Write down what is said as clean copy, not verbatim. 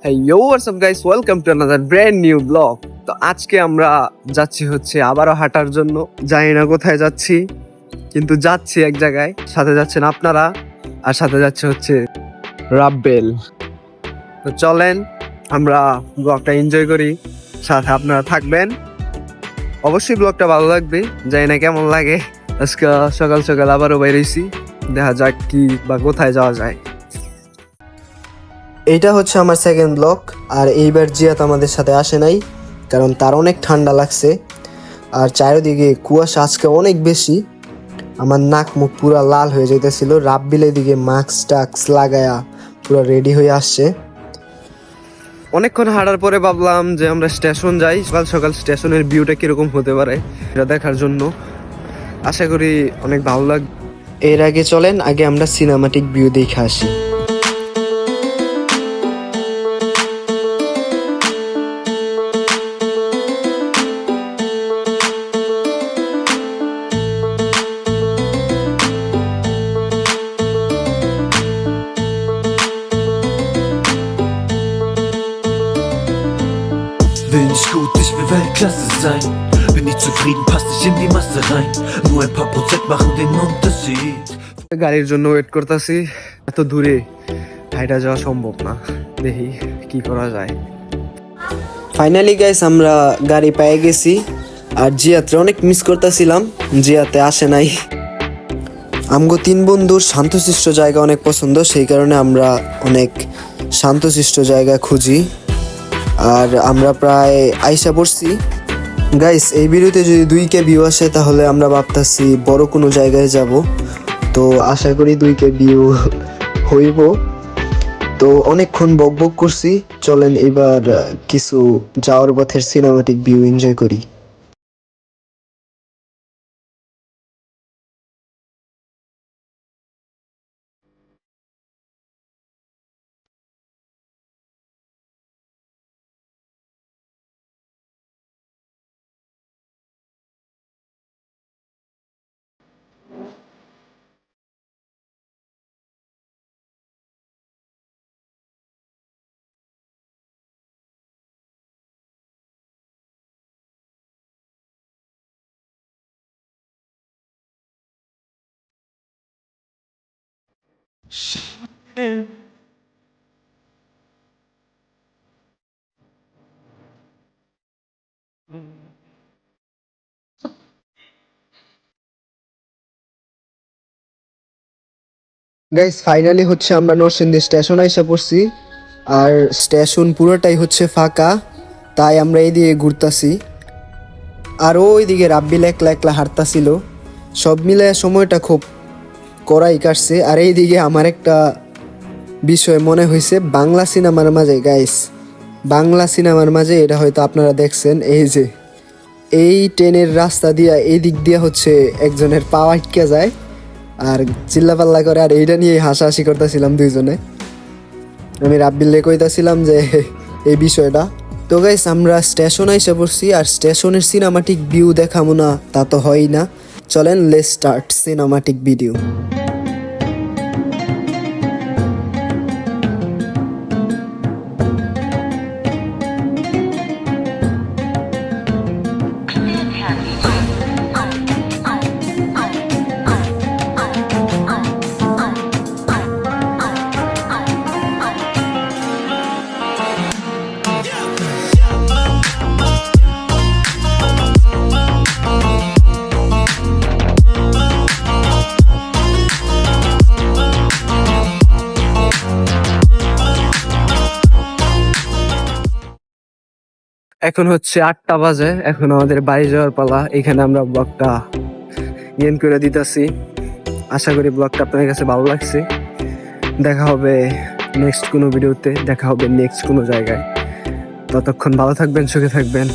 Hey yo, what's up guys? Welcome to another brand new vlog. তো আজকে আমরা যাচ্ছি হচ্ছে আবারও হাঁটার জন্য। জানি না কোথায় যাচ্ছি, কিন্তু যাচ্ছি এক জায়গায়। সাথে যাচ্ছেন আপনারা, আর সাথে যাচ্ছে হচ্ছে রাব্বেল। তো চলেন আমরা ব্লগটা এনজয় করি, সাথে আপনারা থাকবেন। অবশ্যই ব্লগটা ভালো লাগবে, জানি না কেমন লাগে। আজকে সকাল সকাল আবারও বেরিয়েছি, দেখা যাক কি বা কোথায় যাওয়া যায়। এইটা হচ্ছে আমার সেকেন্ড ব্লগ। আর এইবার জিয়াত আমাদের সাথে আসে নাই, কারণ তার অনেক ঠান্ডা লাগছে। আর চারিদিকে কুয়াশা আজকে অনেক বেশি, আমার নাক মুখ পুরা লাল হয়ে যাইতেছিল। রাব্বিলের দিকে মাস্ক টাক্স লাগায়া পুরো রেডি হয়ে আসছে। অনেকক্ষণ হাঁটার পরে ভাবলাম যে আমরা স্টেশন যাই। সকাল সকাল স্টেশনের ভিউটা কিরকম হতে পারে এটা দেখার জন্য। আশা করি অনেক ভালো লাগবে। এর আগে চলেন আগে আমরা সিনেমাটিক ভিউ দেখে আসি। Will nicht gut, ich will Weltklasse sein. Bin nicht zufrieden, passt nicht in die Masse rein. Nur ein paar Prozent machen den Unterschied. গাড়ির জন্য ওয়েট করতেছি। এত দূরে হাইটা যাওয়া সম্ভব না, দেখি কি করা যায়। ফাইনালি গাইস আমরা গাড়ি পেয়ে গেছি। আর জিয়াতে অনেক মিস করতেছিলাম, জিয়াতে আসে নাই। আমগো তিন বন্ধুর শান্তশিষ্ট জায়গা অনেক পছন্দ, সেই কারণে আমরা অনেক শান্তশিষ্ট জায়গা খুঁজি। আর আমরা প্রায় আইসা পড়ছি গাইস। এই ভিডিওতে যদি 2K ভিউ আসে তাহলে আমরা ভাবতেছি বড় কোনো জায়গায় যাব। তো আশা করি 2K ভিউ হইব। তো অনেকক্ষণ বকবক করছি, চলেন এবার কিছু যাওয়ার পথের সিনেমাটিক ভিউ এনজয় করি। গাইস ফাইনালি হচ্ছে আমরা নরসিংদী স্টেশন আইসা পড়ছি। আর স্টেশন পুরোটাই হচ্ছে ফাঁকা, তাই আমরা এইদিকে ঘুরতাছি। আর ওইদিকে রাব্বিল একলা একলা হাঁটতাছিল। সব মিলে সময়টা খুব কড়াই কাটছে। আর এইদিকে আমার একটা বিষয় মনে হয়েছে বাংলা সিনেমার মাঝে গাইস, বাংলা সিনেমার মাঝে এটা হয়তো আপনারা দেখছেন, এই যে এই ট্রেনের রাস্তা দিয়া এই দিক দিয়া হচ্ছে একজনের পা আটকে যায় আর চিল্লাপাল্লা করে। আর এইটা নিয়ে হাসাহাসি করতেছিলাম দুইজনে। আমি রাব্বিলে কইতাছিলাম যে এই বিষয়টা। তো গাইস আমরা স্টেশন আইসা পড়ছি, আর স্টেশনের সিনেমাটিক ভিউ দেখাবো না তা তো হয় না। চলেন লেটস স্টার্ট সিনেমাটিক ভিডিও। এখন হচ্ছে 8টা বাজে, এখন আমাদের বাড়ি যাওয়ার পালা। এখানে আমরা ব্লগটা এন্ড করে দিতেছি। আশা করি ব্লগটা আপনাদের কাছে ভালো লাগছে। দেখা হবে নেক্সট কোনো ভিডিওতে, দেখা হবে নেক্সট কোনো জায়গায়। ততক্ষণ ভালো থাকবেন, সুখে থাকবেন।